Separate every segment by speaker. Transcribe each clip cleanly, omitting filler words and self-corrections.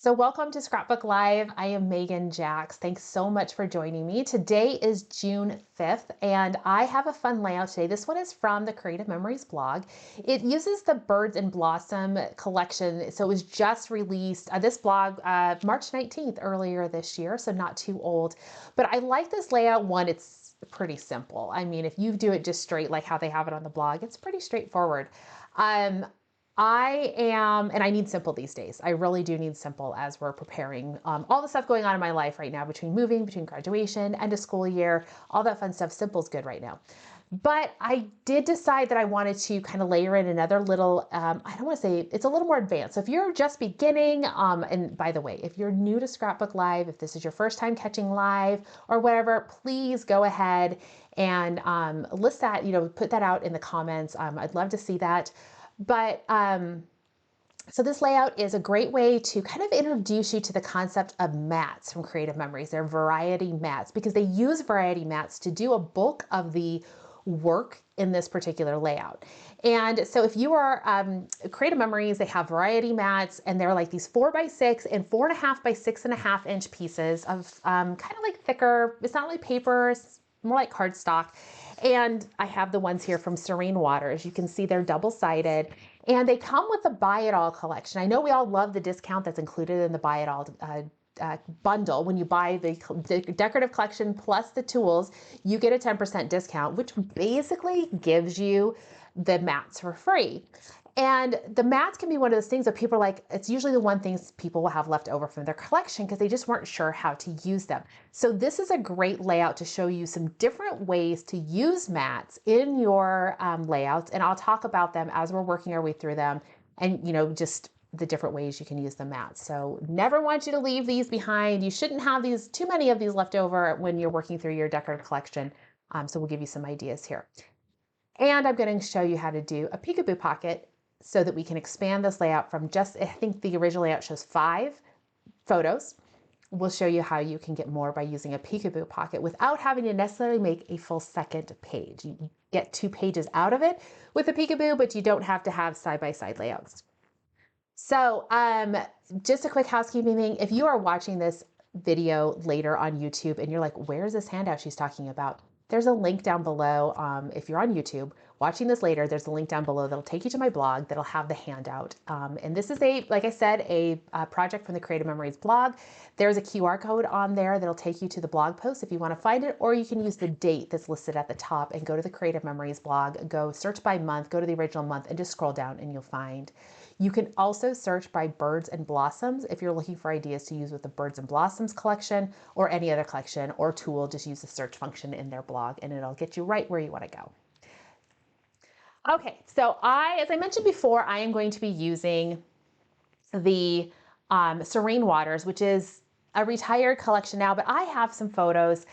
Speaker 1: So welcome to Scrapbook Live. I am Megan Jax. Thanks so much for joining me. Today is June 5th and I have a fun layout today. This one is from the Creative Memories blog. It uses the Birds and Blossom collection. So it was just released, this blog, March 19th earlier this year, so not too old. But I like this layout one. It's pretty simple. I mean, if you do it just straight like how they have it on the blog, it's pretty straightforward. And I need simple these days. I really do need simple as we're preparing all the stuff going on in my life right now between moving, between graduation, end of school year, all that fun stuff. Simple's good right now. But I did decide that I wanted to kind of layer in another little, I don't want to say, it's a little more advanced. So if you're just beginning, and by the way, if you're new to Scrapbook Live, if this is your first time catching live or whatever, please go ahead and list that, put that out in the comments. I'd love to see that. But so this layout is a great way to kind of introduce you to the concept of mats from Creative Memories. They're variety mats because they use variety mats to do a bulk of the work in this particular layout. And so if you are Creative Memories, they have variety mats and they're like these 4x6 and 4.5 by 6.5 inch pieces of kind of like thicker, it's not like paper, it's more like cardstock. And I have the ones here from Serene Waters. You can see they're double-sided and they come with the Buy It All collection. I know we all love the discount that's included in the Buy It All bundle. When you buy the decorative collection plus the tools, you get a 10% discount, which basically gives you the mats for free. And the mats can be one of those things that people are like, it's usually the one things people will have left over from their collection because they just weren't sure how to use them. So this is a great layout to show you some different ways to use mats in your layouts. And I'll talk about them as we're working our way through them and, just the different ways you can use the mats. So never want you to leave these behind. You shouldn't have too many of these left over when you're working through your decorative collection. So we'll give you some ideas here. And I'm going to show you how to do a Peekaboo pocket so that we can expand this layout from just, I think the original layout shows 5 photos. We'll show you how you can get more by using a Peekaboo pocket without having to necessarily make a full second page. You get 2 pages out of it with a Peekaboo, but you don't have to have side-by-side layouts. So just a quick housekeeping thing. If you are watching this video later on YouTube and you're like, where's this handout she's talking about? There's a link down below. If you're on YouTube watching this later, there's a link down below that'll take you to my blog that'll have the handout. And this is like I said, a project from the Creative Memories blog. There's a QR code on there that'll take you to the blog post if you want to find it, or you can use the date that's listed at the top and go to the Creative Memories blog, go search by month, go to the original month and just scroll down and you'll find. You can also search by Birds and Blossoms if you're looking for ideas to use with the Birds and Blossoms collection or any other collection or tool. Just use the search function in their blog and it'll get you right where you want to go. Okay, so as I mentioned before, I am going to be using the Serene Waters, which is a retired collection now, but I have some photos.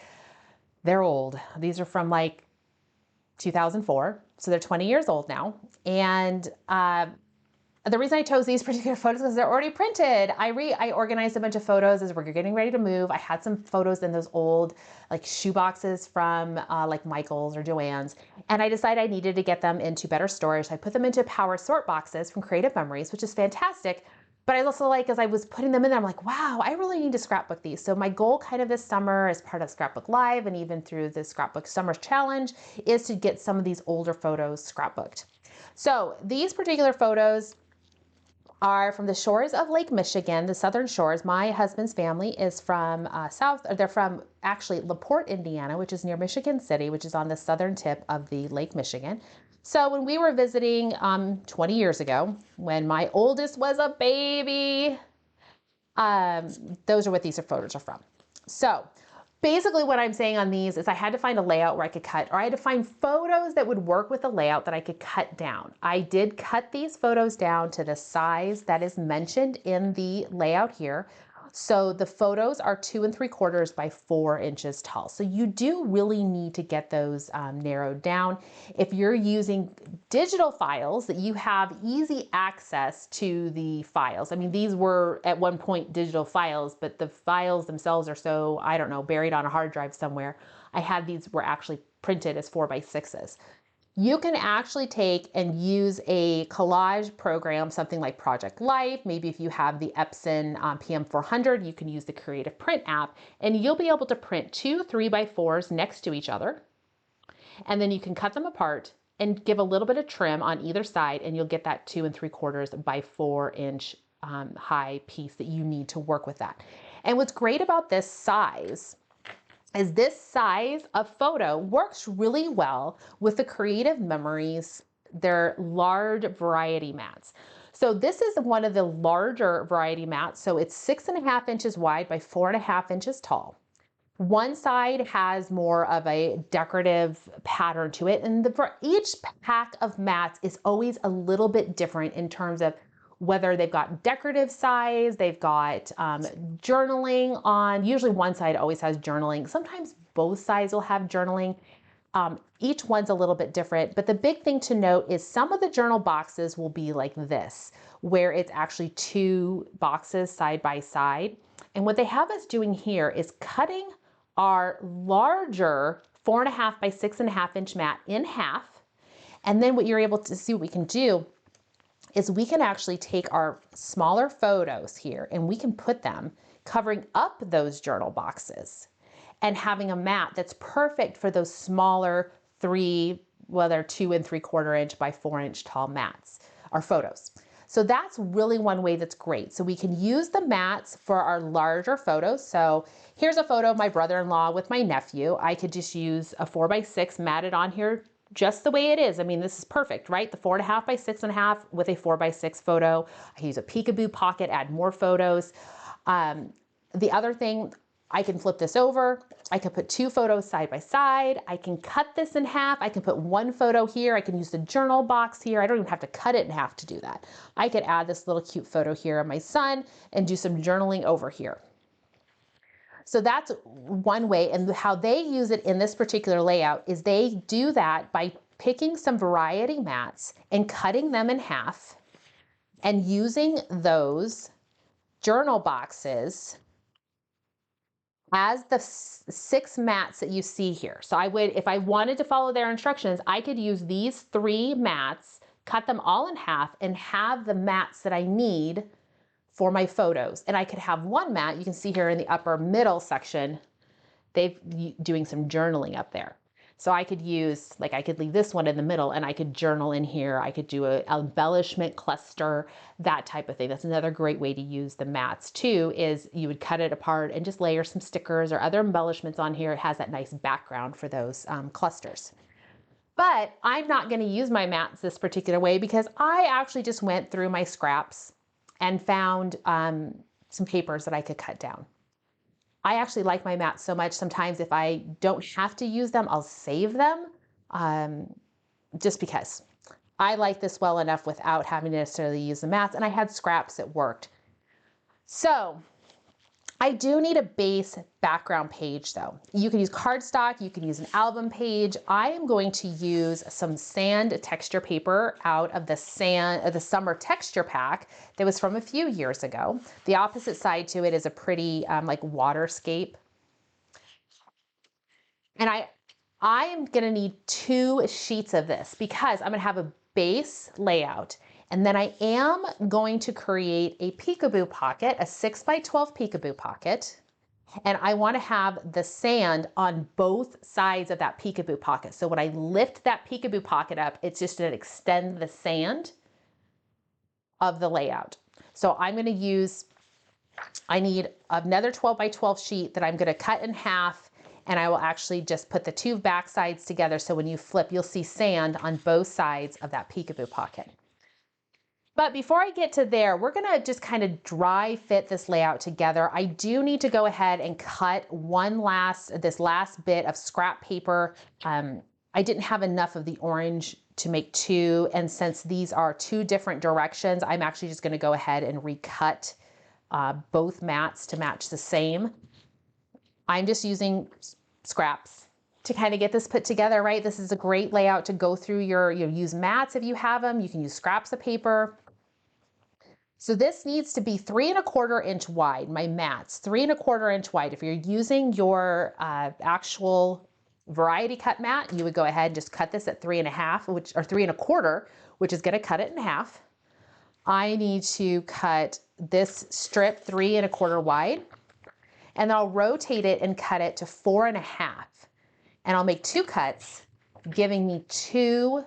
Speaker 1: They're old. These are from like 2004, so they're 20 years old now. And the reason I chose these particular photos is because they're already printed. I organized a bunch of photos as we're getting ready to move. I had some photos in those old like shoe boxes from like Michael's or Joann's. And I decided I needed to get them into better storage. I put them into power sort boxes from Creative Memories, which is fantastic. But I also as I was putting them in there, I'm like, wow, I really need to scrapbook these. So my goal kind of this summer as part of Scrapbook Live and even through the Scrapbook Summer Challenge is to get some of these older photos scrapbooked. So these particular photos are from the shores of Lake Michigan, the southern shores. My husband's family is from they're from actually LaPorte, Indiana, which is near Michigan City, which is on the southern tip of the Lake Michigan. So when we were visiting 20 years ago, when my oldest was a baby, those are what these photos are from. So basically what I'm saying on these is I had to find a layout where I could cut, or I had to find photos that would work with the layout that I could cut down. I did cut these photos down to the size that is mentioned in the layout here. So the photos are 2 3/4 by 4 inches tall. So you do really need to get those narrowed down. If you're using digital files that you have easy access to the files. I mean, these were at one point digital files, but the files themselves are so, I don't know, buried on a hard drive somewhere. These were actually printed as 4x6s. You can actually take and use a collage program, something like Project Life. Maybe if you have the Epson PM400, you can use the Creative Print app, and you'll be able to print 2 3x4s next to each other. And then you can cut them apart and give a little bit of trim on either side, and you'll get that 2 3/4 by 4-inch high piece that you need to work with that. And what's great about this size is this size of photo works really well with the Creative Memories, their large variety mats. So this is one of the larger variety mats. So it's 6.5 inches wide by 4.5 inches tall. One side has more of a decorative pattern to it, and for each pack of mats is always a little bit different in terms of whether they've got decorative size, they've got journaling on. Usually one side always has journaling. Sometimes both sides will have journaling. Each one's a little bit different, but the big thing to note is some of the journal boxes will be like this, where it's actually 2 boxes side by side. And what they have us doing here is cutting our larger 4.5 by 6.5 inch mat in half. And then what you're able to see what we can do is we can actually take our smaller photos here and we can put them covering up those journal boxes and having a mat that's perfect for those smaller 2 3/4 inch by 4-inch tall mats or photos. So that's really one way that's great. So we can use the mats for our larger photos. So here's a photo of my brother-in-law with my nephew. I could just use a 4x6 matted on here just the way it is. I mean, this is perfect, right? The 4.5 by 6.5 with a 4x6 photo. I can use a Peekaboo pocket, add more photos. The other thing, I can flip this over. I can put 2 photos side by side. I can cut this in half. I can put 1 photo here. I can use the journal box here. I don't even have to cut it in half to do that. I could add this little cute photo here of my son and do some journaling over here. So that's one way, and how they use it in this particular layout is they do that by picking some variety mats and cutting them in half and using those journal boxes as the 6 mats that you see here. So I would, if I wanted to follow their instructions, I could use these 3 mats, cut them all in half, and have the mats that I need for my photos. And I could have 1 mat, you can see here in the upper middle section, they've doing some journaling up there. So I could use, like I could leave this one in the middle and I could journal in here. I could do an embellishment cluster, that type of thing. That's another great way to use the mats too, is you would cut it apart and just layer some stickers or other embellishments on here. It has that nice background for those clusters. But I'm not gonna use my mats this particular way because I actually just went through my scraps and found some papers that I could cut down. I actually like my mats so much, sometimes if I don't have to use them, I'll save them just because. I like this well enough without having to necessarily use the mats, and I had scraps that worked. So I do need a base background page though. You can use cardstock, you can use an album page. I am going to use some sand texture paper out of the summer texture pack that was from a few years ago. The opposite side to it is a pretty like waterscape. And I am gonna need 2 sheets of this because I'm gonna have a base layout. And then I am going to create a Peekaboo pocket, a 6x12 Peekaboo pocket. And I want to have the sand on both sides of that Peekaboo pocket. So when I lift that Peekaboo pocket up, it's just going to extend the sand of the layout. So I'm going to use, I need another 12x12 sheet that I'm going to cut in half, and I will actually just put the 2 back sides together. So when you flip, you'll see sand on both sides of that Peekaboo pocket. But before I get to there, we're gonna just kind of dry fit this layout together. I do need to go ahead and cut this last bit of scrap paper. I didn't have enough of the orange to make 2, and since these are 2 different directions, I'm actually just gonna go ahead and recut both mats to match the same. I'm just using scraps to kind of get this put together, right? This is a great layout to go through use mats if you have them. You can use scraps of paper. So this needs to be 3¼ inch wide, my mats, 3¼ inch wide. If you're using your actual variety cut mat, you would go ahead and just cut this at 3.5, or 3.25, which is going to cut it in half. I need to cut this strip 3.25 wide, and then I'll rotate it and cut it to 4.5. And I'll make 2 cuts, giving me 2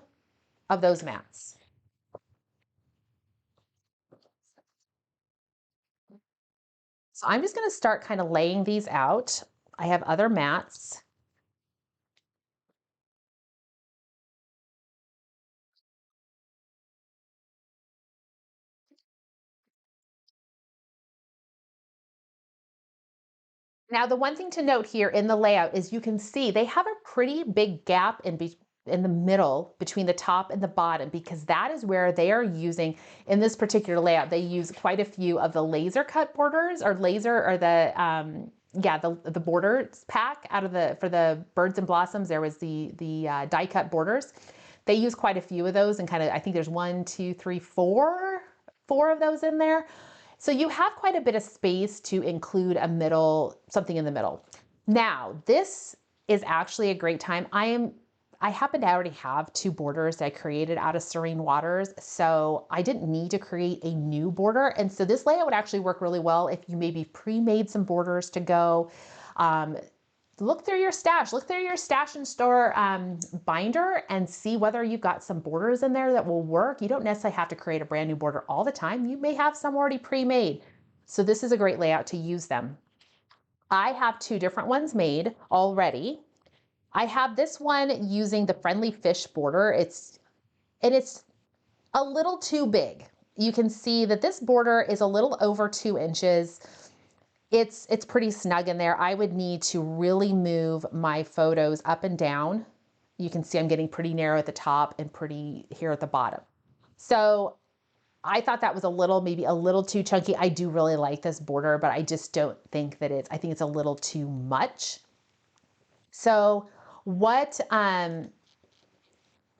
Speaker 1: of those mats. So I'm just going to start kind of laying these out. I have other mats. Now, the one thing to note here in the layout is you can see they have a pretty big gap in the middle between the top and the bottom, because that is where they are using, in this particular layout, they use quite a few of the laser cut borders, or the borders pack out of for the birds and blossoms. There was the die cut borders. They use quite a few of those, and kind of, I think there's 1, 2, 3, 4 of those in there. So you have quite a bit of space to include something in the middle. Now, this is actually a great time. I happen to already have 2 borders that I created out of Serene Waters, so I didn't need to create a new border. And so this layout would actually work really well if you maybe pre-made some borders to go. Look through your stash and store binder, and see whether you've got some borders in there that will work. You don't necessarily have to create a brand new border all the time. You may have some already pre-made. So this is a great layout to use them. I have 2 different ones made already. I have this one using the Friendly Fish border. It's a little too big. You can see that this border is a little over 2 inches. It's pretty snug in there. I would need to really move my photos up and down. You can see I'm getting pretty narrow at the top and pretty here at the bottom. So I thought that was maybe a little too chunky. I do really like this border, but I just don't think that I think it's a little too much. So what I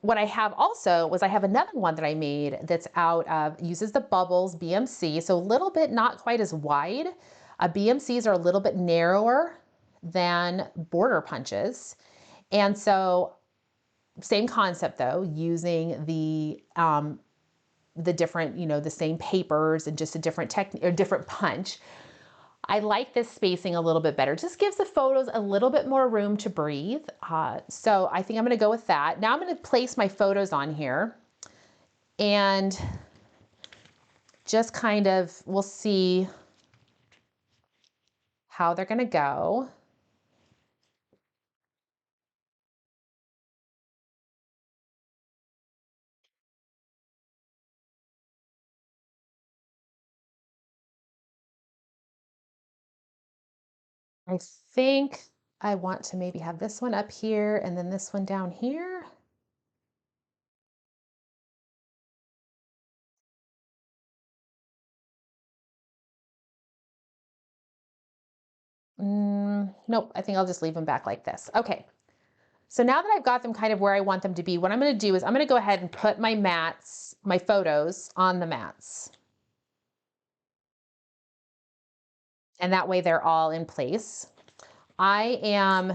Speaker 1: have also was I have another one that I made that's uses the Bubbles BMC. So a little bit, not quite as wide. BMCs are a little bit narrower than border punches. And so same concept though, using the different, the same papers and just a different technique or different punch. I like this spacing a little bit better. It just gives the photos a little bit more room to breathe. So I think I'm gonna go with that. Now I'm gonna place my photos on here, and just kind of, we'll see how they're gonna go. I think I want to maybe have this one up here and then this one down here. Nope, I think I'll just leave them back like this. Okay, so now that I've got them kind of where I want them to be, what I'm gonna do is I'm gonna go ahead and put my photos on the mats. And that way they're all in place. I am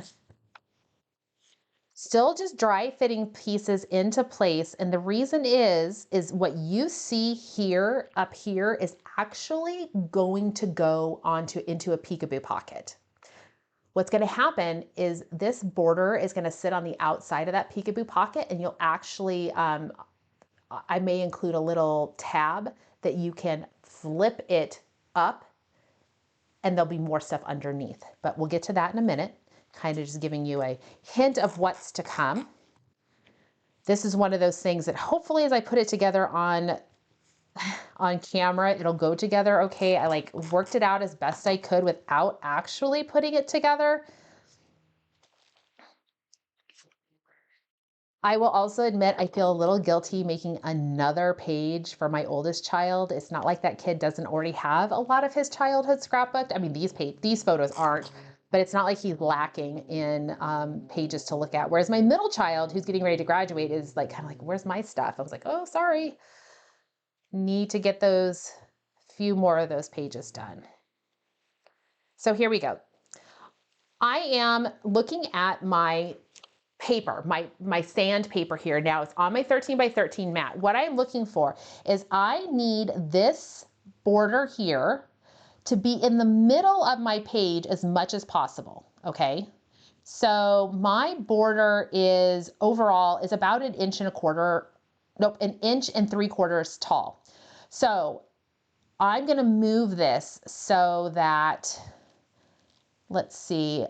Speaker 1: still just dry fitting pieces into place. And the reason is what you see here up here is actually going to go into a Peekaboo pocket. What's going to happen is this border is going to sit on the outside of that Peekaboo pocket, and you'll actually, I may include a little tab that you can flip it up, and there'll be more stuff underneath, but we'll get to that in a minute. Kind of just giving you a hint of what's to come. This is one of those things that hopefully as I put it together on camera, it'll go together okay. I worked it out as best I could without actually putting it together. I will also admit I feel a little guilty making another page for my oldest child. It's not like that kid doesn't already have a lot of his childhood scrapbooked. I mean, these photos aren't, but it's not like he's lacking in pages to look at. Whereas my middle child, who's getting ready to graduate, is kind of like, where's my stuff? I was like, oh, sorry. Need to get those few more of those pages done. So here we go. I am looking at my paper, my sand paper here. Now it's on my 13 by 13 mat. What I'm looking for is I need this border here to be in the middle of my page as much as possible, okay? So my border is overall is about 1.25 inches, 1.75 inches tall. So I'm gonna move this so that, let's see,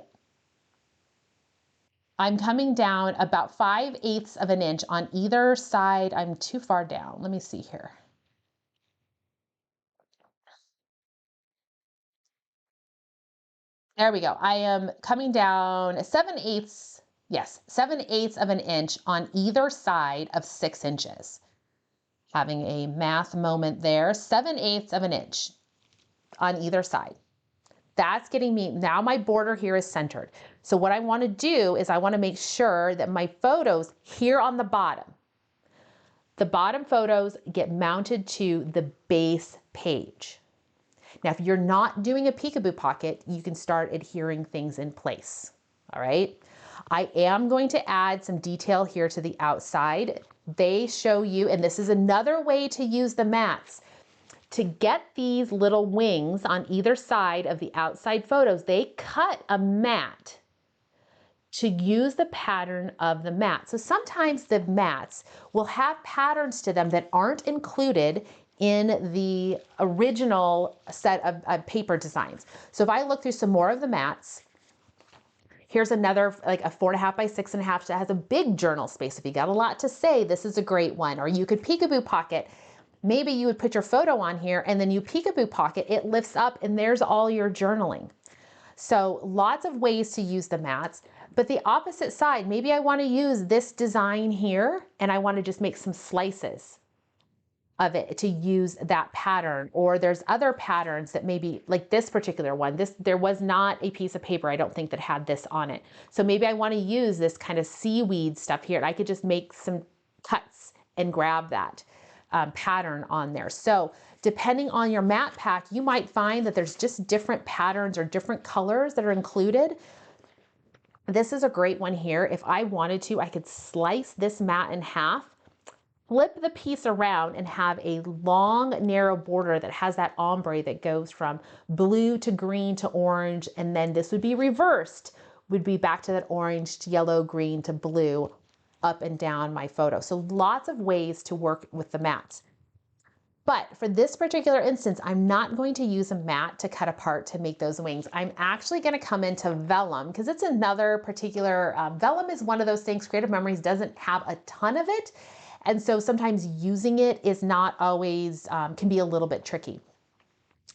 Speaker 1: I'm coming down about 5/8 of an inch on either side. I'm too far down. Let me see here. There we go. I am coming down 7/8, yes, 7/8 of an inch on either side of 6 inches. Having a math moment there, 7/8 of an inch on either side. That's getting me, now my border here is centered. So what I want to do is I want to make sure that my photos here on the bottom photos get mounted to the base page. Now, if you're not doing a peekaboo pocket, you can start adhering things in place. All right. I am going to add some detail here to the outside. They show you, and this is another way to use the mats. To get these little wings on either side of the outside photos, they cut a mat to use the pattern of the mat. So sometimes the mats will have patterns to them that aren't included in the original set of paper designs. So if I look through some more of the mats, here's another, like a 4.5 by 6.5 that has a big journal space. If you got a lot to say, this is a great one. Or you could peekaboo pocket. Maybe you would put your photo on here and then you peekaboo pocket, it lifts up and there's all your journaling. So lots of ways to use the mats, but the opposite side, maybe I want to use this design here and I want to just make some slices of it to use that pattern. Or there's other patterns that maybe, like this particular one, there was not a piece of paper, I don't think, that had this on it. So maybe I want to use this kind of seaweed stuff here and I could just make some cuts and grab that pattern on there. So depending on your mat pack, you might find that there's just different patterns or different colors that are included. This is a great one here. If I wanted to, I could slice this mat in half, flip the piece around and have a long, narrow border that has that ombre that goes from blue to green to orange. And then this would be reversed, would be back to that orange to yellow, green to blue, up and down my photo. So lots of ways to work with the mats. But for this particular instance, I'm not going to use a mat to cut apart to make those wings. I'm actually going to come into vellum because it's another particular, vellum is one of those things, Creative Memories doesn't have a ton of it. And so sometimes using it is not always, can be a little bit tricky.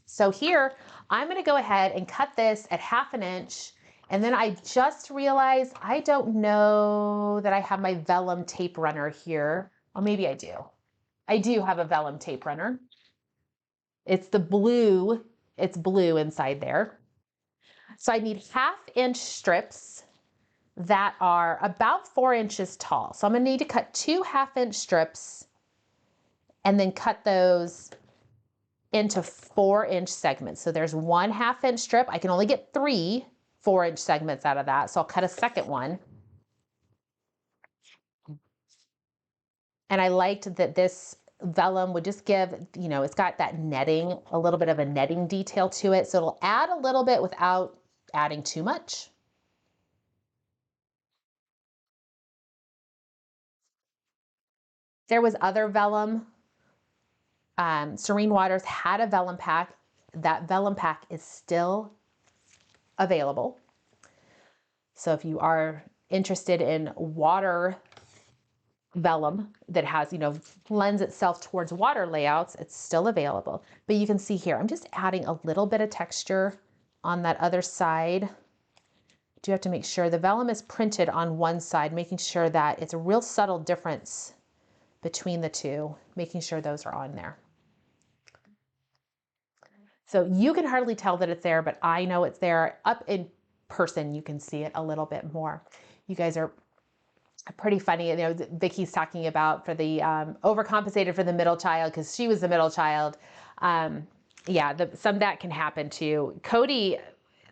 Speaker 1: So here, I'm going to go ahead and cut this at 1/2 inch. And then I just realized I don't know that I have my vellum tape runner here. Or maybe I do. I do have a vellum tape runner. It's the blue, it's blue inside there. So I need 1/2 inch strips that are about 4 inches tall. So I'm gonna need to cut 2 1/2 inch strips and then cut those into 4 inch segments. So there's 1 1/2 inch strip. I can only get 3 4-inch segments out of that. So I'll cut a second one. And I liked that this vellum would just give, you know, it's got that netting, a little bit of a netting detail to it. So it'll add a little bit without adding too much. There was other vellum. Serene Waters had a vellum pack. That vellum pack is still available. So if you are interested in water vellum that has, you know, lends itself towards water layouts, it's still available. But you can see here, I'm just adding a little bit of texture on that other side. Do have to make sure the vellum is printed on one side, making sure that it's a real subtle difference between the two, making sure those are on there. So you can hardly tell that it's there, but I know it's there. Up in person, you can see it a little bit more. You guys are pretty funny. You know, Vicky's talking about for the overcompensated for the middle child because she was the middle child. Yeah, some that can happen too. Cody,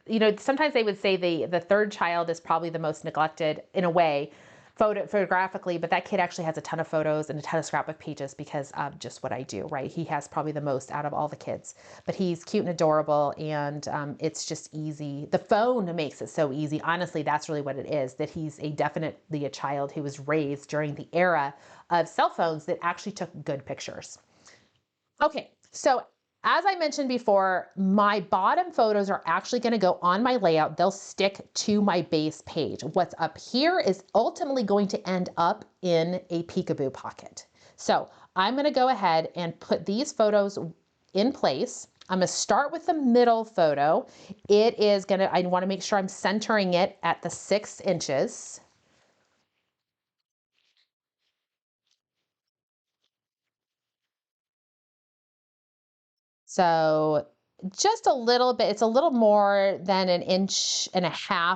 Speaker 1: you know, sometimes they would say the third child is probably the most neglected in a way. photographically, but that kid actually has a ton of photos and a ton of scrapbook pages because of just what I do, right? He has probably the most out of all the kids, but he's cute and adorable, and it's just easy. The phone makes it so easy. Honestly, that's really what it is, that he's definitely a child who was raised during the era of cell phones that actually took good pictures. Okay, so as I mentioned before, my bottom photos are actually going to go on my layout. They'll stick to my base page. What's up here is ultimately going to end up in a Peekaboo pocket. So I'm going to go ahead and put these photos in place. I'm going to start with the middle photo. I want to make sure I'm centering it at the 6 inches. So just a little bit, it's a little more than 1.5 inches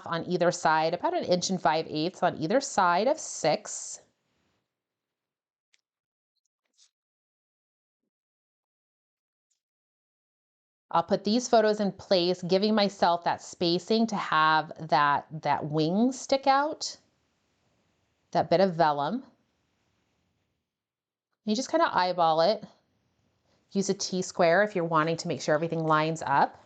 Speaker 1: on either side, about 1 5/8 inches on either side of 6. I'll put these photos in place, giving myself that spacing to have that wing stick out, that bit of vellum. You just kind of eyeball it. Use a T-square if you're wanting to make sure everything lines up.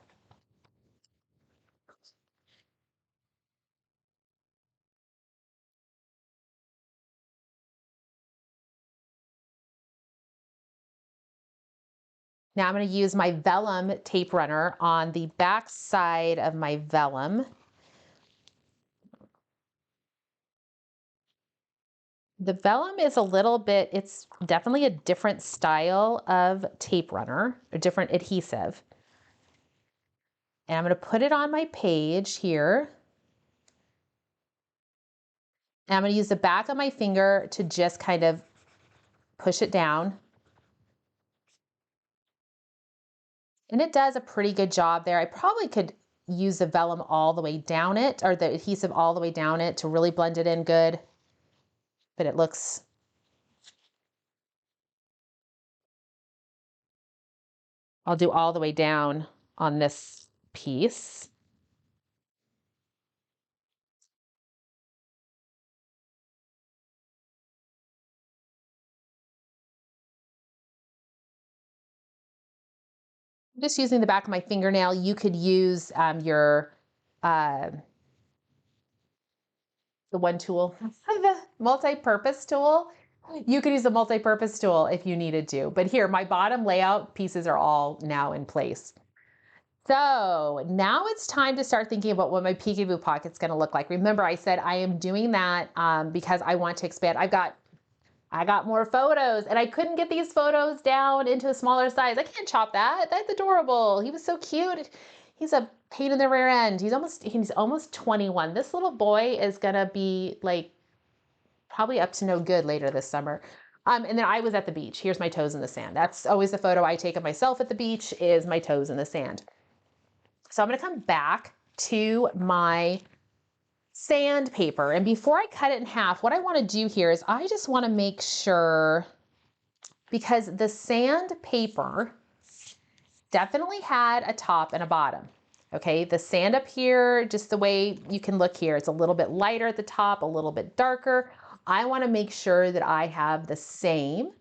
Speaker 1: Now I'm going to use my vellum tape runner on the back side of my vellum. The vellum is a little bit, it's definitely a different style of tape runner, a different adhesive. And I'm going to put it on my page here. And I'm going to use the back of my finger to just kind of push it down. And it does a pretty good job there. I probably could use the vellum all the way down it, or the adhesive all the way down it to really blend it in good. But it looks, I'll do all the way down on this piece. I'm just using the back of my fingernail. You could use your uh, the one tool, the multi-purpose tool. You could use a multi-purpose tool if you needed to. But here, my bottom layout pieces are all now in place. So now it's time to start thinking about what my Peekaboo pocket's going to look like. Remember, I said I am doing that because I want to expand. I got more photos, and I couldn't get these photos down into a smaller size. I can't chop that. That's adorable. He was so cute. He's a pain in the rear end. He's almost 21. This little boy is gonna be like probably up to no good later this summer. And then I was at the beach. Here's my toes in the sand. That's always the photo I take of myself at the beach, is my toes in the sand. So I'm gonna come back to my sandpaper. And before I cut it in half, what I want to do here is I just want to make sure, because the sandpaper definitely had a top and a bottom. Okay, the sand up here, just the way you can look here, it's a little bit lighter at the top, a little bit darker. I want to make sure that I have the same.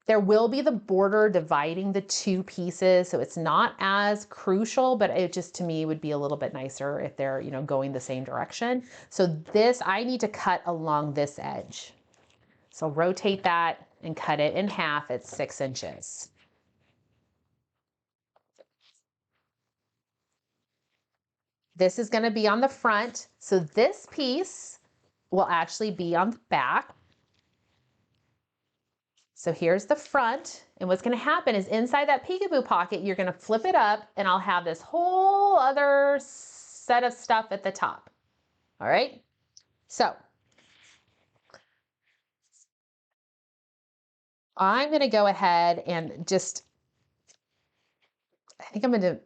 Speaker 1: There will be the border dividing the two pieces, so it's not as crucial, but it just to me would be a little bit nicer if they're, going the same direction. So this, I need to cut along this edge. So rotate that and cut it in half at 6 inches. This is going to be on the front, so this piece will actually be on the back. So here's the front, and what's going to happen is inside that Peekaboo pocket, you're going to flip it up, and I'll have this whole other set of stuff at the top. All right, so I'm going to go ahead and just, I think I'm going to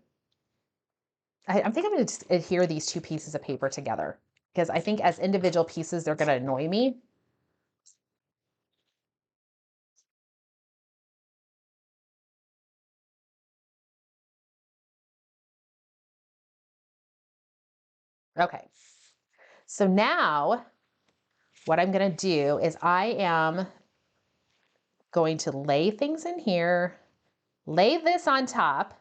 Speaker 1: just adhere these two pieces of paper together, because I think as individual pieces, they're going to annoy me. Okay, so now what I'm gonna do is I am going to lay things in here, lay this on top,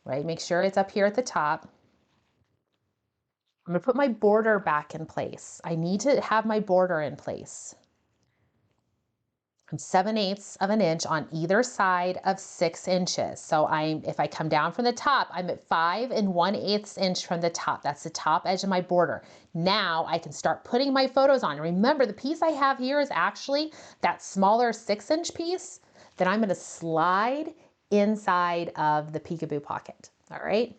Speaker 1: right? Make sure it's up here at the top. I'm gonna put my border back in place. I need to have my border in place. I'm 7/8 of an inch on either side of 6 inches. So if I come down from the top, I'm at 5 1/8 inch from the top. That's the top edge of my border. Now I can start putting my photos on. Remember, the piece I have here is actually that smaller 6-inch piece that I'm gonna slide inside of the Peekaboo pocket, all right?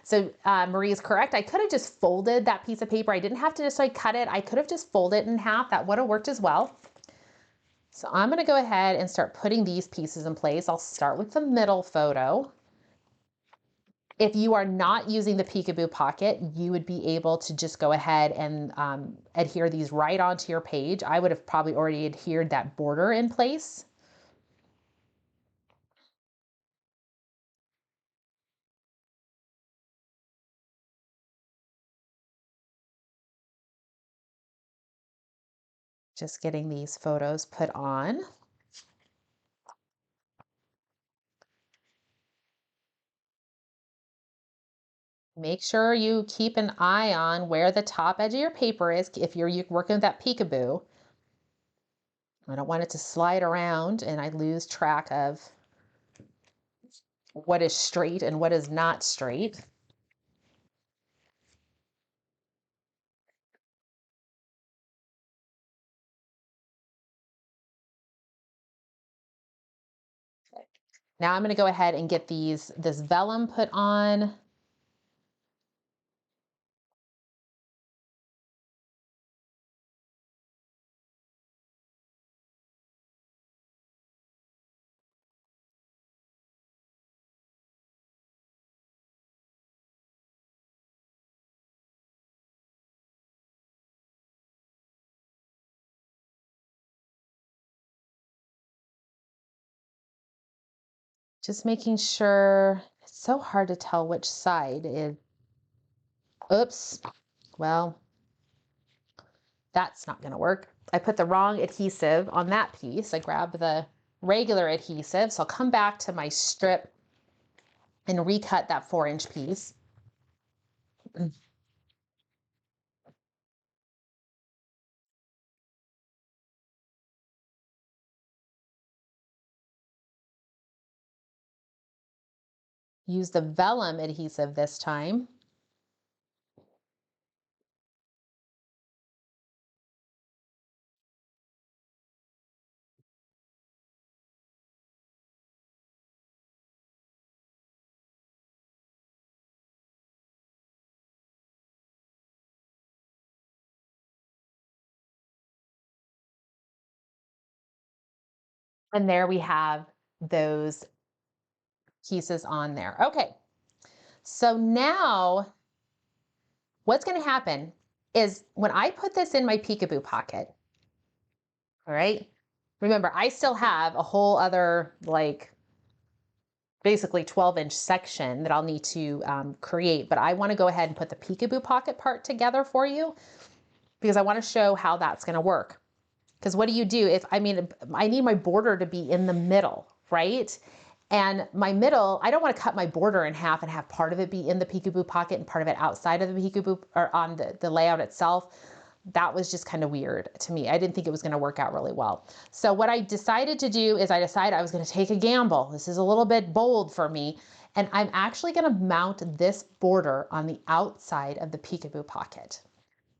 Speaker 1: So Marie is correct. I could have just folded that piece of paper. I didn't have to just like cut it. I could have just folded it in half. That would have worked as well. So I'm gonna go ahead and start putting these pieces in place. I'll start with the middle photo. If you are not using the Peekaboo pocket, you would be able to just go ahead and adhere these right onto your page. I would have probably already adhered that border in place. Just getting these photos put on. Make sure you keep an eye on where the top edge of your paper is if you're working with that Peekaboo. I don't want it to slide around and I lose track of what is straight and what is not straight. Now I'm going to go ahead and get this vellum put on. Just making sure, it's so hard to tell which side is, oops, well, that's not going to work. I put the wrong adhesive on that piece. I grabbed the regular adhesive. So I'll come back to my strip and recut that 4-inch piece. Use the vellum adhesive this time. And there we have those pieces on there. Okay, so now what's going to happen is when I put this in my Peekaboo pocket, all right, remember I still have a whole other like basically 12-inch section that I'll need to create, but I want to go ahead and put the Peekaboo pocket part together for you because I want to show how that's going to work. Because what do you do if, I need my border to be in the middle, right? And my middle, I don't want to cut my border in half and have part of it be in the Peekaboo pocket and part of it outside of the Peekaboo or on the layout itself. That was just kind of weird to me. I didn't think it was going to work out really well. So what I decided to do is I decided I was going to take a gamble. This is a little bit bold for me. And I'm actually going to mount this border on the outside of the Peekaboo pocket.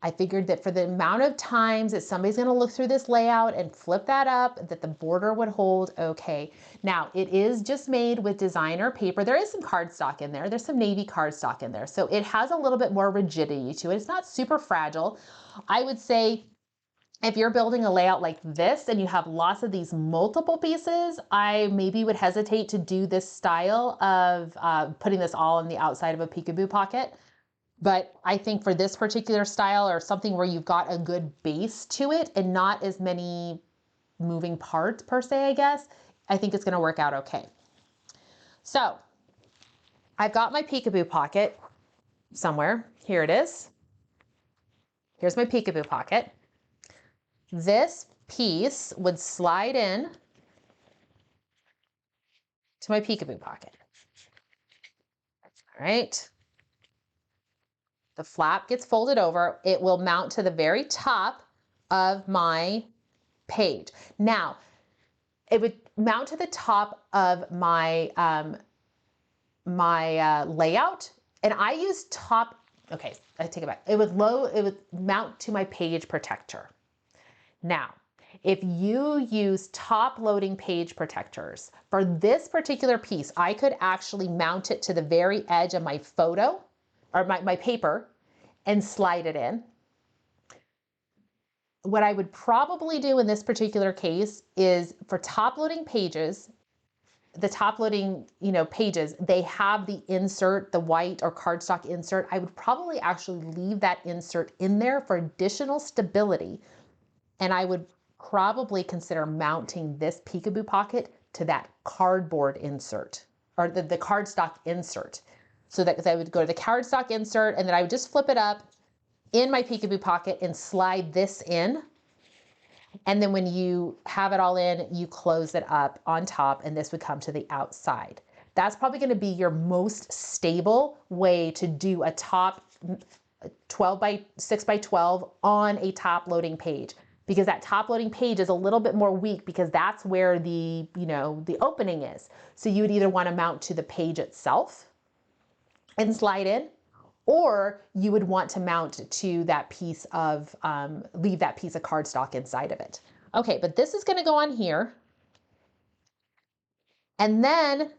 Speaker 1: I figured that for the amount of times that somebody's going to look through this layout and flip that up, that the border would hold okay. Now, it is just made with designer paper. There is some cardstock in there. There's some navy cardstock in there. So it has a little bit more rigidity to it. It's not super fragile. I would say if you're building a layout like this and you have lots of these multiple pieces, I maybe would hesitate to do this style of putting this all on the outside of a Peekaboo pocket. But I think for this particular style or something where you've got a good base to it and not as many moving parts per se, I guess, I think it's going to work out okay. So I've got my Peekaboo pocket somewhere. Here it is. Here's my Peekaboo pocket. this piece would slide in to my Peekaboo pocket. All right. The flap gets folded over. It will mount to the very top of my page. Now, it would mount to the top of my layout, and I use top. Okay, I take it back. It would mount to my page protector. Now, if you use top loading page protectors for this particular piece, I could actually mount it to the very edge of my photo or my paper and slide it in. What I would probably do in this particular case is for top loading pages, the top loading, pages, they have the insert, the white or cardstock insert. I would probably actually leave that insert in there for additional stability. And I would probably consider mounting this Peekaboo pocket to that cardboard insert or the cardstock insert. So that I would go to the cardstock insert and then I would just flip it up in my Peekaboo pocket and slide this in. And then when you have it all in, you close it up on top and this would come to the outside. That's probably going to be your most stable way to do a top 12 by 6 by 12 on a top loading page, because that top loading page is a little bit more weak because that's where the opening is. So you would either want to mount to the page itself and slide in, or you would want to mount to that piece of, leave that piece of cardstock inside of it. Okay, but this is gonna go on here. And then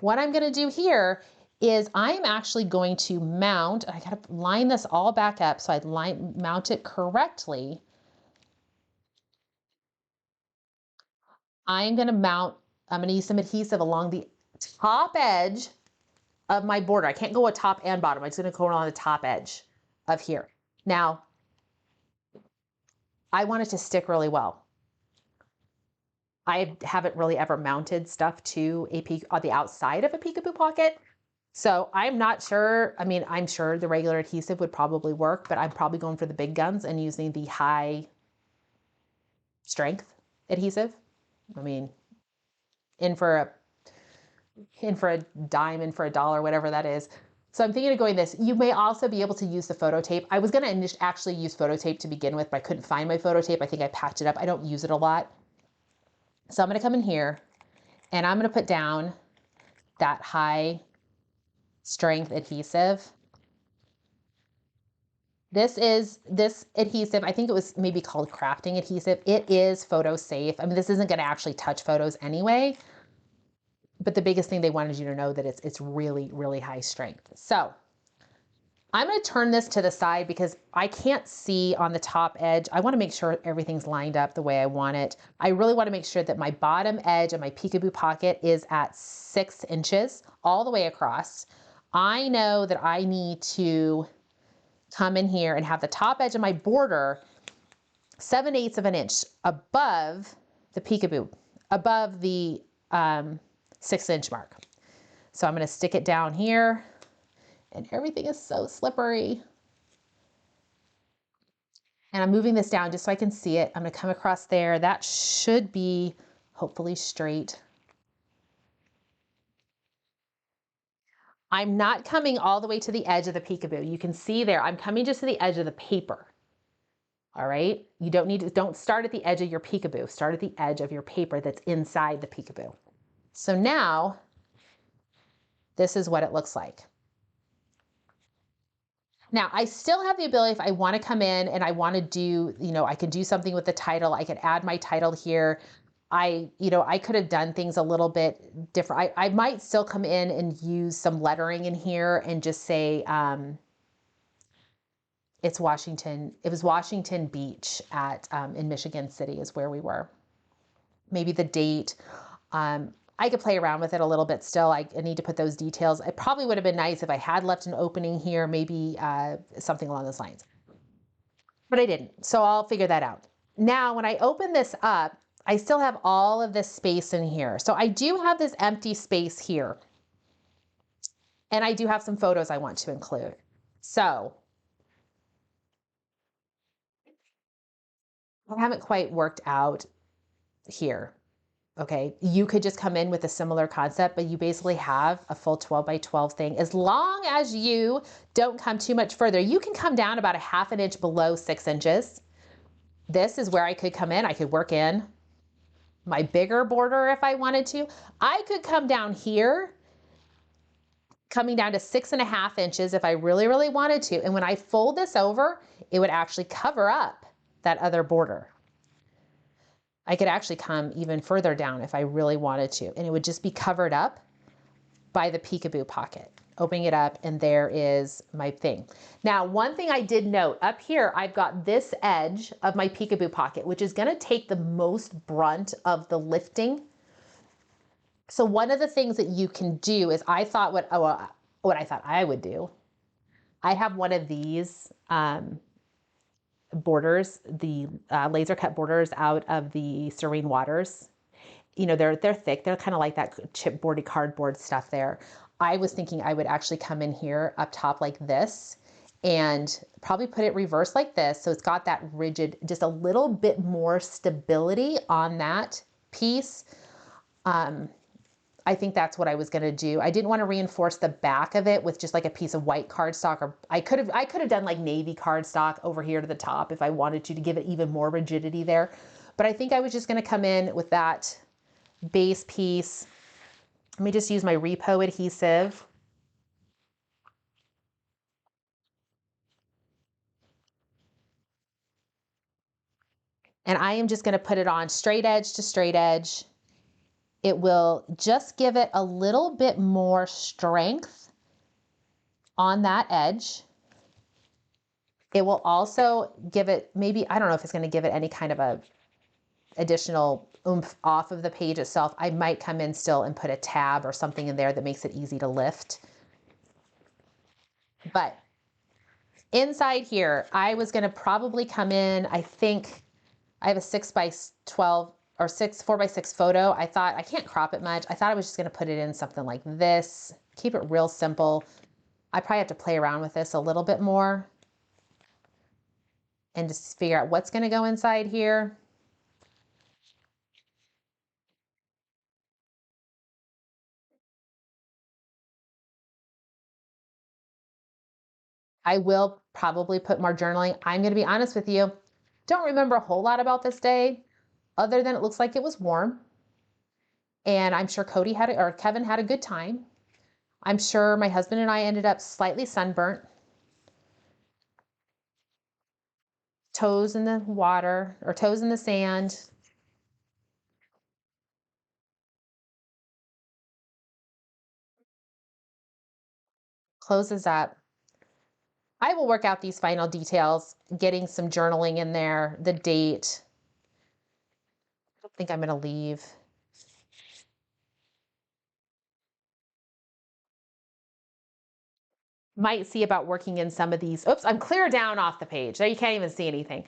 Speaker 1: what I'm gonna do here is I'm actually going to mount, I gotta line this all back up so I mount it correctly. I'm gonna use some adhesive along the top edge of my border. I can't go a top and bottom. I'm just gonna go on the top edge of here. Now, I want it to stick really well. I haven't really ever mounted stuff to on the outside of a Peekaboo pocket. So I'm not sure. I mean, I'm sure the regular adhesive would probably work, but I'm probably going for the big guns and using the high strength adhesive. I mean, in for a dime, in for a dollar, whatever that is. So I'm thinking of going this. You may also be able to use the photo tape. I was going to actually use photo tape to begin with, but I couldn't find my photo tape. I think I patched it up. I don't use it a lot. So I'm going to come in here and I'm going to put down that high strength adhesive. This adhesive, I think it was maybe called crafting adhesive. It is photo safe. I mean, this isn't going to actually touch photos anyway. But the biggest thing they wanted you to know that it's really, really high strength. So I'm going to turn this to the side because I can't see on the top edge. I want to make sure everything's lined up the way I want it. I really want to make sure that my bottom edge of my Peekaboo pocket is at 6 inches all the way across. I know that I need to come in here and have the top edge of my border 7/8 of an inch above the Peekaboo, above the 6-inch mark. So I'm going to stick it down here and everything is so slippery. And I'm moving this down just so I can see it. I'm going to come across there. That should be hopefully straight. I'm not coming all the way to the edge of the Peekaboo. You can see there, I'm coming just to the edge of the paper. All right. You don't start at the edge of your Peekaboo. Start at the edge of your paper that's inside the Peekaboo. So now this is what it looks like. Now I still have the ability, if I want to come in and I want to do, I could do something with the title. I could add my title here. I could have done things a little bit different. I might still come in and use some lettering in here and just say, it was Washington Beach in Michigan City is where we were. Maybe the date. I could play around with it a little bit still. I need to put those details. It probably would have been nice if I had left an opening here, maybe something along those lines. But I didn't, so I'll figure that out. Now, when I open this up, I still have all of this space in here. So I do have this empty space here. And I do have some photos I want to include. So I haven't quite worked out here. Okay, you could just come in with a similar concept, but you basically have a full 12 by 12 thing. As long as you don't come too much further, you can come down about a half an inch below 6 inches. This is where I could come in. I could work in my bigger border if I wanted to. I could come down here, coming down to 6.5 inches if I really, really wanted to. And when I fold this over, it would actually cover up that other border. I could actually come even further down if I really wanted to, and it would just be covered up by the Peekaboo pocket. Opening it up, and there is my thing. Now, one thing I did note, up here, I've got this edge of my Peekaboo pocket, which is gonna take the most brunt of the lifting. So one of the things that you can do is, I thought what I thought I would do, I have one of these borders, the laser cut borders out of the Serene Waters. You know, they're thick. They're kind of like that chipboardy cardboard stuff there. I was thinking I would actually come in here up top like this and probably put it reverse like this. So it's got that rigid, just a little bit more stability on that piece. I think that's what I was gonna do. I didn't want to reinforce the back of it with just like a piece of white cardstock, or I could have done like navy cardstock over here to the top if I wanted to give it even more rigidity there. But I think I was just gonna come in with that base piece. Let me just use my Repo adhesive. And I am just gonna put it on straight edge to straight edge. It will just give it a little bit more strength on that edge. It will also give it, maybe, I don't know if it's gonna give it any kind of a additional oomph off of the page itself. I might come in still and put a tab or something in there that makes it easy to lift. But inside here, I was gonna probably come in, I think I have a 6 by 12 or 4 by 6 photo. I thought, I can't crop it much. I thought I was just gonna put it in something like this, keep it real simple. I probably have to play around with this a little bit more and just figure out what's gonna go inside here. I will probably put more journaling. I'm gonna be honest with you, don't remember a whole lot about this day, other than it looks like it was warm. And I'm sure Kevin had a good time. I'm sure my husband and I ended up slightly sunburnt. Toes in the water, or toes in the sand. Closes up. I will work out these final details, getting some journaling in there, the date. I don't think I'm gonna leave. Might see about working in some of these. Oops, I'm clear down off the page. There, you can't even see anything.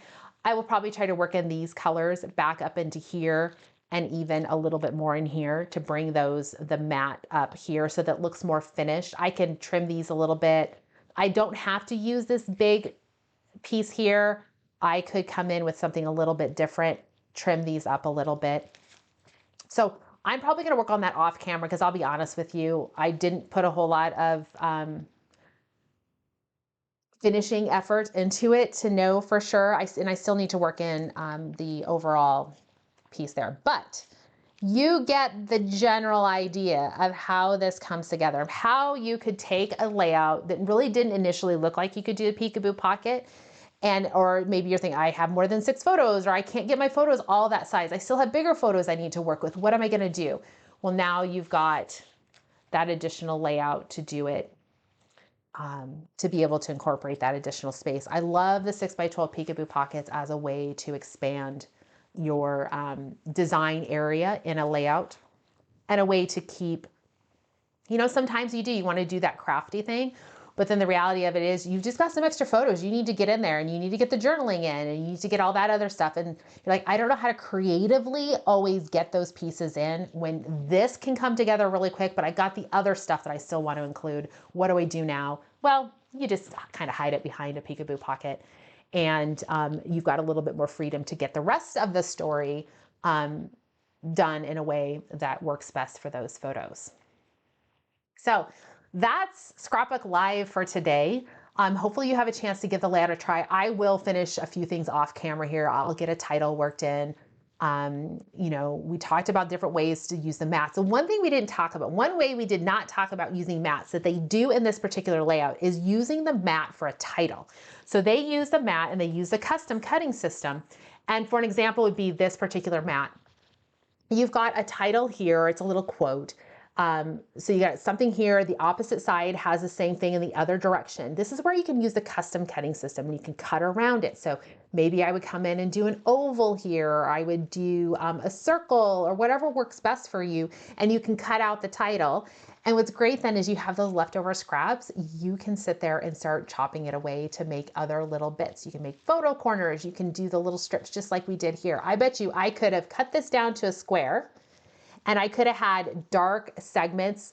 Speaker 1: I will probably try to work in these colors back up into here and even a little bit more in here to bring the matte up here so that it looks more finished. I can trim these a little bit. I don't have to use this big piece here. I could come in with something a little bit different, trim these up a little bit. So I'm probably gonna work on that off camera, because I'll be honest with you, I didn't put a whole lot of finishing effort into it to know for sure. And I still need to work in the overall piece there. But you get the general idea of how this comes together, of how you could take a layout that really didn't initially look like you could do a Peekaboo pocket. Or maybe you're thinking, I have more than 6 photos, or I can't get my photos all that size. I still have bigger photos I need to work with. What am I gonna do? Well, now you've got that additional layout to do it, to be able to incorporate that additional space. I love the 6 by 12 Peekaboo pockets as a way to expand your design area in a layout, and a way to keep, sometimes you want to do that crafty thing, but then the reality of it is you've just got some extra photos you need to get in there, and you need to get the journaling in, and you need to get all that other stuff. And you're like, I don't know how to creatively always get those pieces in when this can come together really quick, but I got the other stuff that I still want to include. What do I do now? Well, you just kind of hide it behind a Peekaboo pocket. and you've got a little bit more freedom to get the rest of the story done in a way that works best for those photos. So that's Scrapbook Live for today. Hopefully you have a chance to give the layout a try. I will finish a few things off camera here. I'll get a title worked in. We talked about different ways to use the mats. And one thing we didn't talk about, one way we did not talk about using mats that they do in this particular layout is using the mat for a title. So they use the mat and they use the custom cutting system. And for an example would be this particular mat. You've got a title here, it's a little quote. So you got something here, the opposite side has the same thing in the other direction. This is where you can use the custom cutting system and you can cut around it. So maybe I would come in and do an oval here, or I would do a circle or whatever works best for you, and you can cut out the title. And what's great then is you have those leftover scraps, you can sit there and start chopping it away to make other little bits. You can make photo corners, you can do the little strips just like we did here. I bet you I could have cut this down to a square, and I could have had dark segments,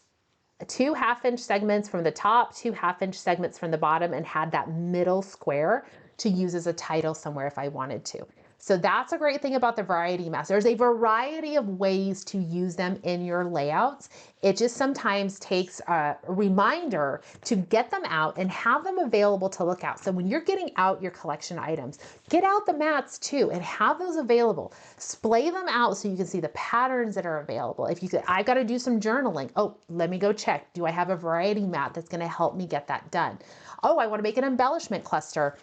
Speaker 1: 2 half-inch segments from the top, 2 half-inch segments from the bottom, and had that middle square to use as a title somewhere if I wanted to. So that's a great thing about the variety mats. There's a variety of ways to use them in your layouts. It just sometimes takes a reminder to get them out and have them available to look at. So when you're getting out your collection items, get out the mats too and have those available. Splay them out so you can see the patterns that are available. If you could, I've got to do some journaling. Oh, let me go check. Do I have a variety mat that's going to help me get that done? Oh, I want to make an embellishment cluster.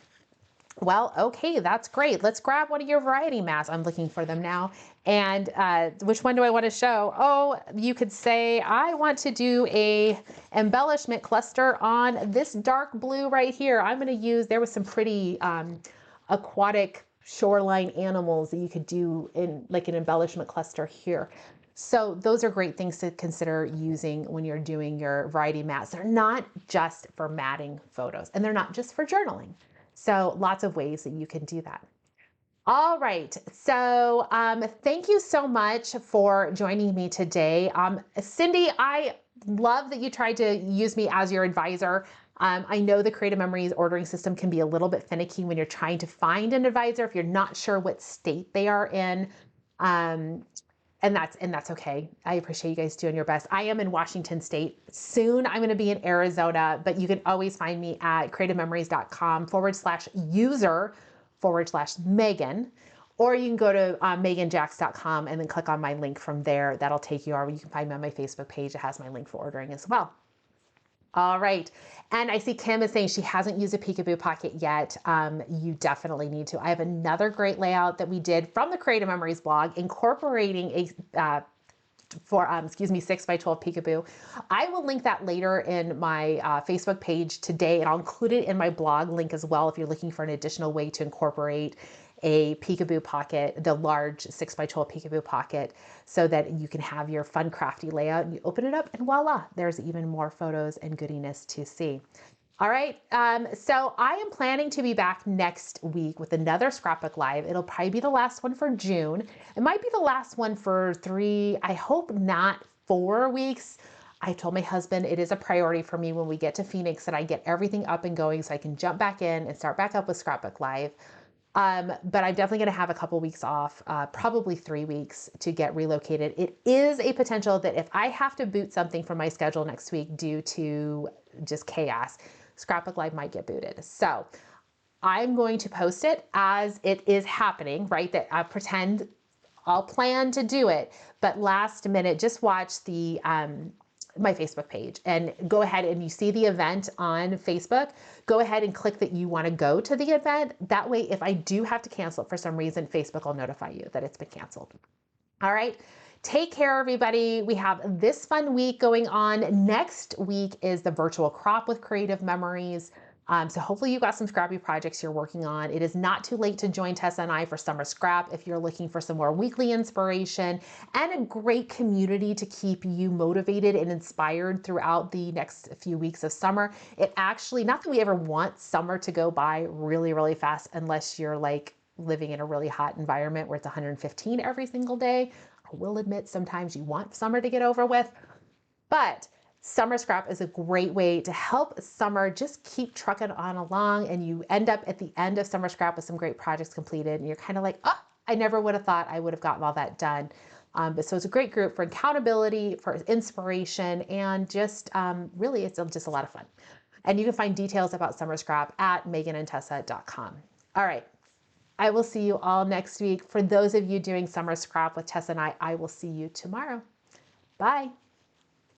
Speaker 1: Well, okay, that's great. Let's grab one of your variety mats. I'm looking for them now. And which one do I want to show? Oh, you could say, I want to do a embellishment cluster on this dark blue right here. I'm going to use, there was some pretty aquatic shoreline animals that you could do in like an embellishment cluster here. So those are great things to consider using when you're doing your variety mats. They're not just for matting photos, and they're not just for journaling. So lots of ways that you can do that. All right, so thank you so much for joining me today. Cindy, I love that you tried to use me as your advisor. I know the Creative Memories ordering system can be a little bit finicky when you're trying to find an advisor if you're not sure what state they are in. And that's okay. I appreciate you guys doing your best. I am in Washington State. Soon I'm going to be in Arizona, but you can always find me at creativememories.com/user/Meggan, or you can go to megganjacks.com and then click on my link from there. That'll take you over. You can find me on my Facebook page. It has my link for ordering as well. All right. And I see Kim is saying she hasn't used a Peekaboo pocket yet. You definitely need to. I have another great layout that we did from the Creative Memories blog incorporating a 6x12 Peekaboo. I will link that later in my Facebook page today, and I'll include it in my blog link as well if you're looking for an additional way to incorporate a Peekaboo pocket, the large 6x12 Peekaboo pocket, so that you can have your fun crafty layout and you open it up and voila, there's even more photos and goodiness to see. All right, so I am planning to be back next week with another Scrapbook Live. It'll probably be the last one for June. It might be the last one for 3, I hope not 4 weeks. I told my husband it is a priority for me when we get to Phoenix that I get everything up and going so I can jump back in and start back up with Scrapbook Live. But I'm definitely going to have a couple weeks off, probably 3 weeks to get relocated. It is a potential that if I have to boot something from my schedule next week due to just chaos, Scrapbook Live might get booted. So I'm going to post it as it is happening, right? That I pretend I'll plan to do it, but last minute, just watch the my Facebook page and go ahead and you see the event on Facebook, go ahead and click that you want to go to the event. That way, if I do have to cancel it for some reason, Facebook will notify you that it's been canceled. All right. Take care, everybody. We have this fun week going on. Next week is the virtual crop with Creative Memories. So hopefully you've got some scrappy projects you're working on. It is not too late to join Tessa and I for Summer Scrap if you're looking for some more weekly inspiration and a great community to keep you motivated and inspired throughout the next few weeks of summer. It actually, not that we ever want summer to go by really, really fast unless you're like living in a really hot environment where it's 115 every single day. I will admit sometimes you want summer to get over with, but Summer Scrap is a great way to help summer just keep trucking on along, and you end up at the end of Summer Scrap with some great projects completed, and you're kind of like, oh, I never would have thought I would have gotten all that done. But so it's a great group for accountability, for inspiration, and just really it's just a lot of fun. And you can find details about Summer Scrap at megganandtessa.com. All right. I will see you all next week. For those of you doing Summer Scrap with Tessa and I will see you tomorrow. Bye.